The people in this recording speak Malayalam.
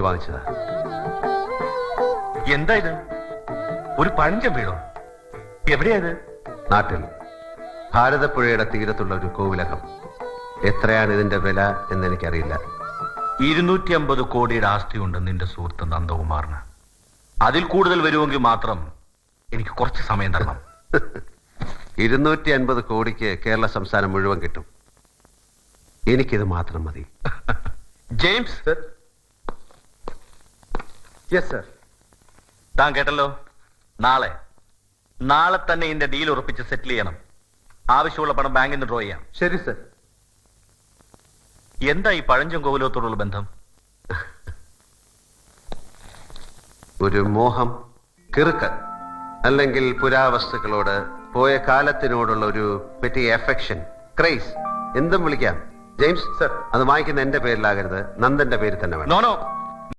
വാങ്ങിച്ചതാ. എന്താ ഇത്? ഒരു പഴഞ്ചൻ വീടോ? എവിടെയാ ഇത്? നാട്ടിൽ ഭാരതപ്പുഴയുടെ തീരത്തുള്ള ഒരു കോവിലകം. എത്രയാണ് ഇതിന്റെ വില എന്നെനിക്കറിയില്ല. 250 കോടിയുടെ ആസ്തിയുണ്ട് നിന്റെ സുഹൃത്ത് നന്ദകുമാറിന്. അതിൽ കൂടുതൽ വരുമെങ്കിൽ മാത്രം എനിക്ക് കുറച്ച് സമയം തരണം. 250 കോടിക്ക് കേരള സംസ്ഥാനം മുഴുവൻ കിട്ടും. എനിക്കിത് മാത്രം മതി. James sir. Yes sir. താൻ കേട്ടല്ലോ. നാളെ തന്നെ ഇതിന്റെ ഡീൽ ഉറപ്പിച്ച് സെറ്റിൽ ചെയ്യണം. ആവശ്യമുള്ള പണം ബാങ്കിൽ നിന്ന് ഡ്രോ ചെയ്യാം. ശരി സർ. എന്താ ഈ പഴഞ്ചൻ കോവിലത്തോടുള്ള ബന്ധം? ഒരു മോഹം, കിറുക്ക്, അല്ലെങ്കിൽ പുരാവസ്തുക്കളോട് പോയ കാലത്തിനോടുള്ള ഒരു പെറ്റി എഫെക്ഷൻ, ക്രേസ്, എന്തും വിളിക്കാം. James sir. അത് വാങ്ങിക്കുന്ന എന്റെ പേരിലാകരുത്, നന്ദന്റെ പേരിൽ തന്നെ വേണം. നോ